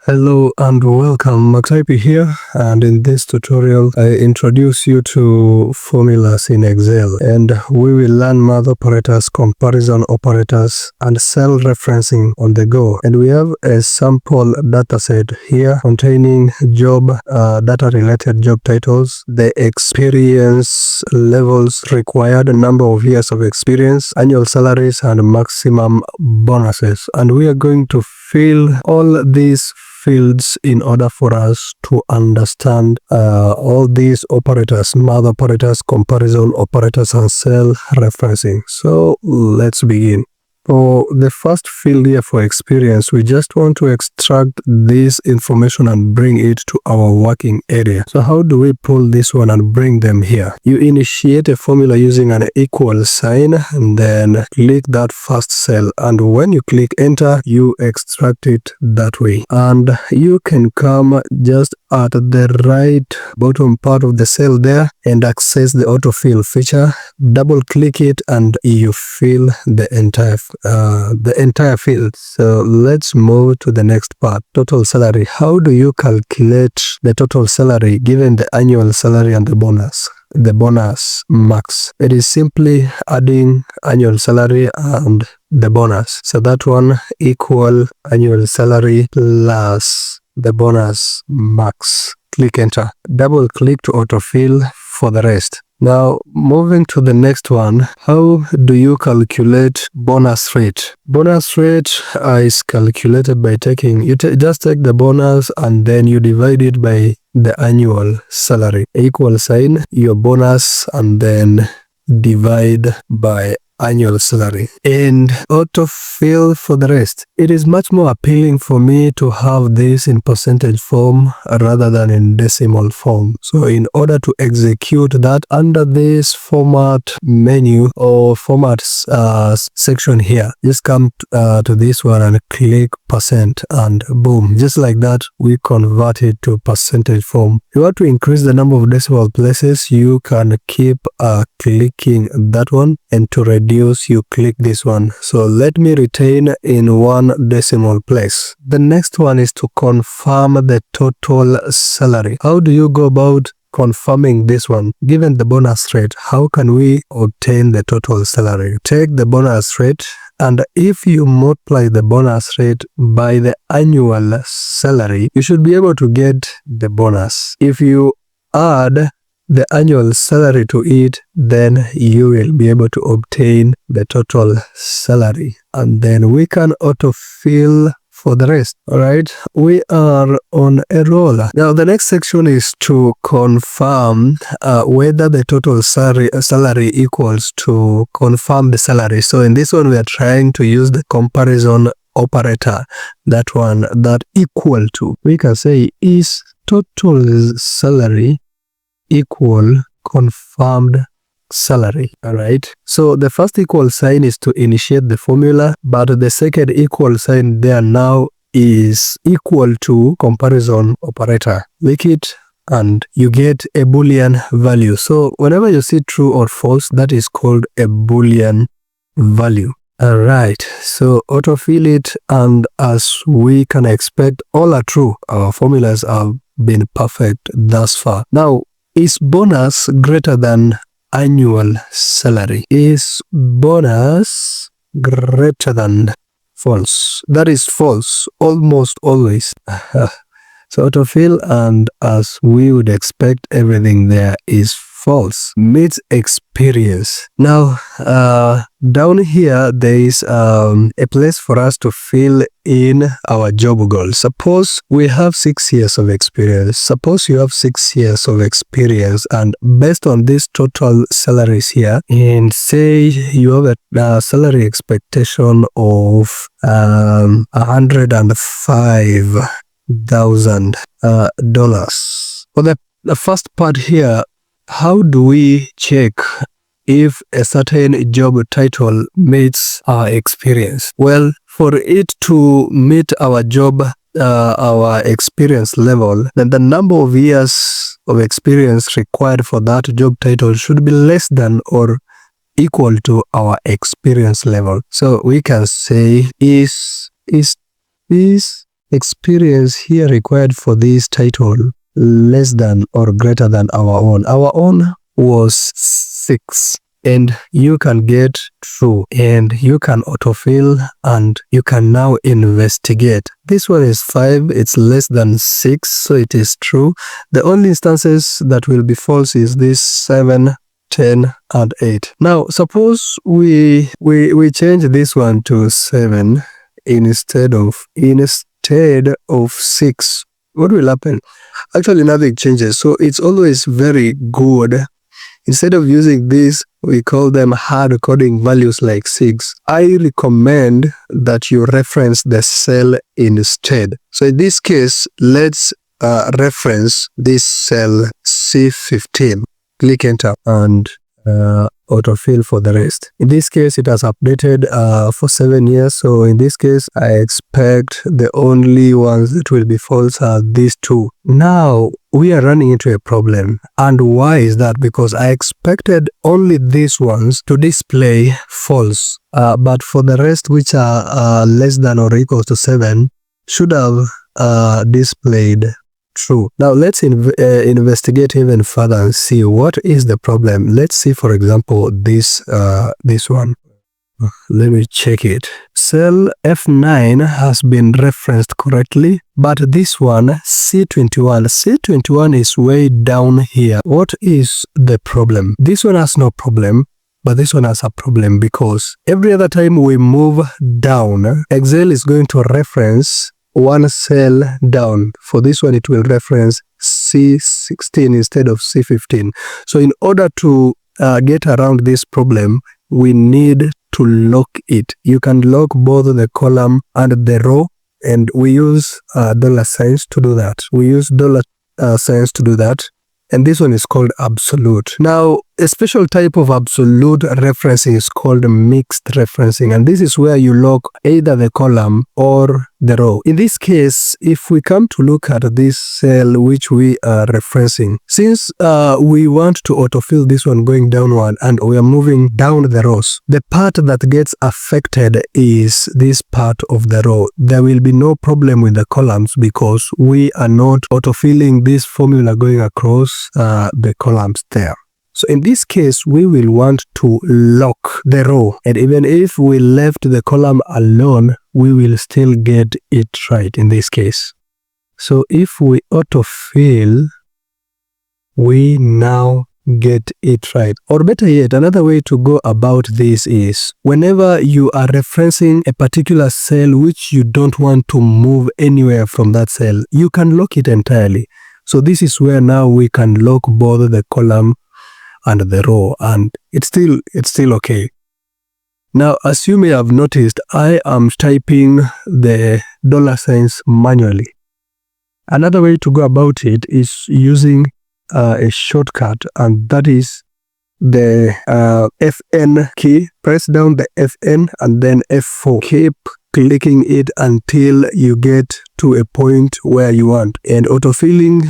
Hello and welcome, Maxaipi here, and in this tutorial I introduce you to formulas in Excel, and we will learn math operators, comparison operators, and cell referencing on the go. And we have a sample dataset here containing job data related job titles, the experience levels required, number of years of experience, annual salaries, and maximum bonuses. And we are going to fill all these fields in order for us to understand all these operators, math operators, comparison operators, and cell referencing. So let's begin. For the first field here for experience, we just want to extract this information and bring it to our working area. So how do we pull this one and bring them here? You initiate a formula using an equal sign and then click that first cell, and when you click enter, you extract it that way. And you can come just at the right bottom part of the cell there and access the autofill feature. Double click it and you fill the entire field. So let's move to the next part, total salary. How do you calculate the total salary given the annual salary and the bonus max? It is simply adding annual salary and the bonus. So that one equal annual salary plus the bonus max. Click enter. Double click to autofill for the rest. Now moving to the next one, how do you calculate bonus rate? Bonus rate is calculated by taking, just take the bonus and then you divide it by the annual salary. Equal sign, your bonus, and then divide by annual salary and autofill for the rest. It is much more appealing for me to have this in percentage form rather than in decimal form. So in order to execute that, under this format menu or format section here, just come to this one and click percent, and boom, just like that we convert it to percentage form. If you want to increase the number of decimal places, you can keep clicking that one, and to reduce you click this one. So let me retain in one decimal place. The next one is to confirm the total salary. How do you go about confirming this one? Given the bonus rate, how can we obtain the total salary? Take the bonus rate, and if you multiply the bonus rate by the annual salary, you should be able to get the bonus. If you add the annual salary to it, then you will be able to obtain the total salary, and then we can autofill for the rest. Alright, we are on a roll. Now the next section is to confirm whether the total salary equals to confirm the salary. So in this one we are trying to use the comparison operator, that one, that equal to. We can say is total salary equal confirmed salary. All right, so the first equal sign is to initiate the formula, but the second equal sign there now is equal to comparison operator. Click it and you get a boolean value. So whenever you see true or false, that is called a boolean value. Alright, so autofill it, and as we can expect, all are true. Our formulas have been perfect thus far. Now, is bonus greater than annual salary? Is bonus greater than false? That is false almost always. So autofill, and as we would expect, everything there is false. Meets experience. Now down here there is a place for us to fill in our job goals. Suppose we have 6 years of experience. Suppose you have 6 years of experience, and based on these total salaries here, and say you have a salary expectation of $105,000. For the first part here, how do we check if a certain job title meets our experience? Well, for it to meet our our experience level, then the number of years of experience required for that job title should be less than or equal to our experience level. So we can say is experience here required for this title less than or greater than our own. Our own was 6. And you can get true and you can autofill and you can now investigate. This one is 5, it's less than 6, so it is true. The only instances that will be false is this 7, 10 and 8. Now suppose we change this one to 7 instead of 6. What will happen? Actually nothing changes, so it's always very good. Instead of using this, we call them hard coding values like 6. I recommend that you reference the cell instead. So in this case, let's reference this cell C15. Click enter and autofill for the rest. In this case, it has updated for 7 years. So in this case, I expect the only ones that will be false are these 2. Now, we are running into a problem. And why is that? Because I expected only these ones to display false. But for the rest, which are less than or equal to 7, should have displayed true. Now let's investigate even further and see what is the problem. Let's see, for example, this one. Let me check it. Cell F9 has been referenced correctly, but this one, C21 is way down here. What is the problem? This one has no problem, but this one has a problem because every other time we move down, Excel is going to reference one cell down. For this one, it will reference C16 instead of C15. So in order to get around this problem, we need to lock it. You can lock both the column and the row, and we use dollar signs to do that. And this one is called absolute. Now, a special type of absolute referencing is called mixed referencing, and this is where you lock either the column or the row. In this case, if we come to look at this cell which we are referencing, since we want to autofill this one going downward and we are moving down the rows, the part that gets affected is this part of the row. There will be no problem with the columns because we are not autofilling this formula going across the columns there. So in this case, we will want to lock the row, and even if we left the column alone, we will still get it right in this case. So if we autofill, we now get it right. Or better yet, another way to go about this is whenever you are referencing a particular cell which you don't want to move anywhere from that cell, you can lock it entirely. So this is where now we can lock both the column and the row, and it's still okay. Now, as you may have noticed, I am typing the dollar signs manually. Another way to go about it is using a shortcut, and that is the FN key. Press down the FN and then F4. Keep clicking it until you get to a point where you want, and autofilling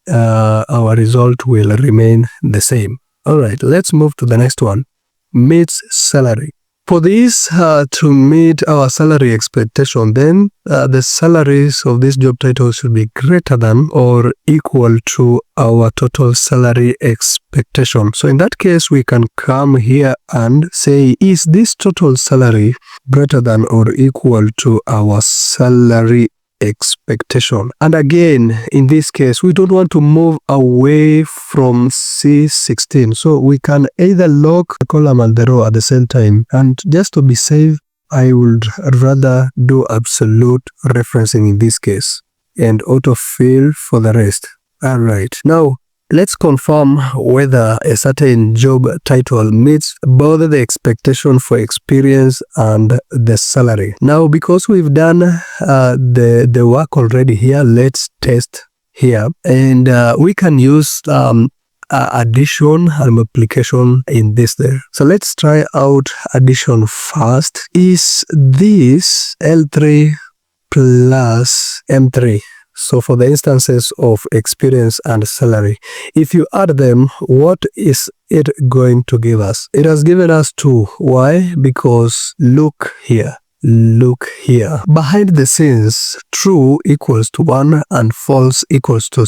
our result will remain the same. All right, let's move to the next one. Meets salary. For this to meet our salary expectation, then the salaries of this job title should be greater than or equal to our total salary expectation. So in that case, we can come here and say, is this total salary greater than or equal to our salary expectation? And again, in this case, we don't want to move away from C16, so we can either lock the column and the row at the same time. And just to be safe, I would rather do absolute referencing in this case and autofill for the rest. All right, now let's confirm whether a certain job title meets both the expectation for experience and the salary. Now, because we've done the work already here, let's test here. And we can use addition and multiplication in this there. So let's try out addition first. Is this L3 plus M3? So for the instances of experience and salary, if you add them, what is it going to give us? It has given us 2. Why? Because look here. look here. Behind the scenes, true equals to 1 and false equals to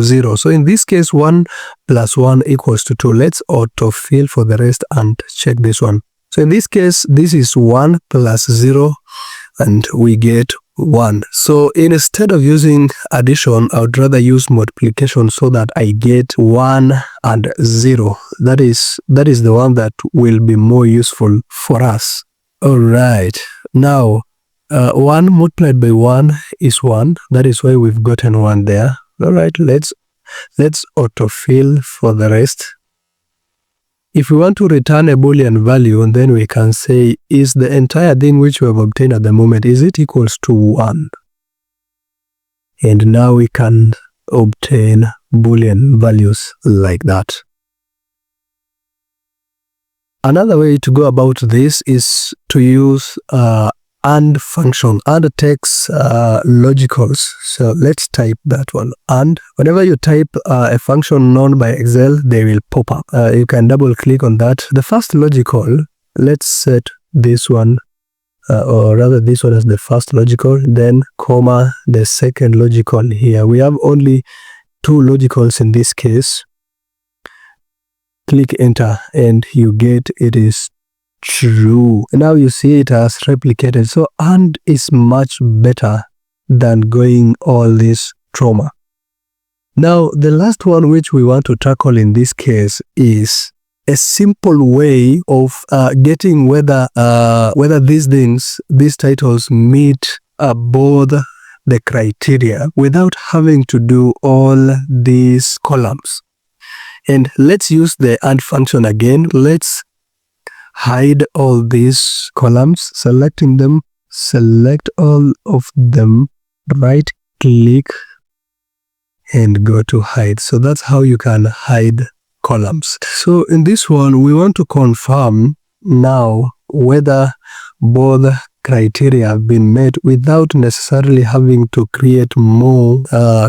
0. So in this case, 1 plus 1 equals to 2. Let's autofill for the rest and check this one. So in this case, this is 1 plus 0 and we get 1. So instead of using addition, I would rather use multiplication so that I get 1 and 0. That is the one that will be more useful for us. All right. Now, 1 multiplied by 1 is 1. That is why we've gotten 1 there. All right. Let's autofill for the rest. If we want to return a Boolean value, then we can say, is the entire thing which we have obtained at the moment, is it equals to 1? And now we can obtain Boolean values like that. Another way to go about this is to use AND function. AND takes logicals. So let's type that one. And whenever you type a function known by Excel, they will pop up. You can double click on that. The first logical, let's set this one, or rather this one as the first logical, then comma, the second logical here. We have only 2 logicals in this case. Click enter and you get it is true. Now you see it has replicated. So AND is much better than going all this trauma. Now the last one which we want to tackle in this case is a simple way of getting whether these titles meet both the criteria without having to do all these columns. And let's use the AND function again. Let's hide all these columns, selecting them, select all of them, right click and go to hide. So that's how you can hide columns. So in this one, we want to confirm now whether both criteria have been met without necessarily having to create more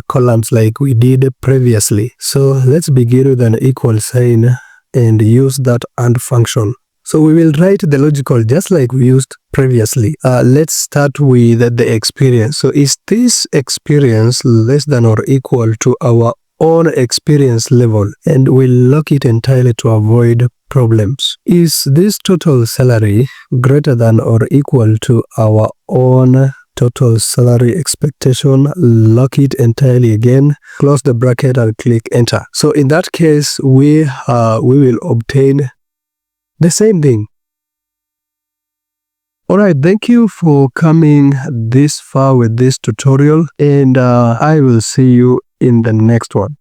columns like we did previously. So let's begin with an equal sign and use that AND function. So we will write the logical just like we used previously. Let's start with the experience. So is this experience less than or equal to our own experience level? And we'll lock it entirely to avoid problems. Is this total salary greater than or equal to our own total salary expectation? Lock it entirely again, close the bracket and click enter. So in that case, we will obtain the same thing. Alright, thank you for coming this far with this tutorial, and I will see you in the next one.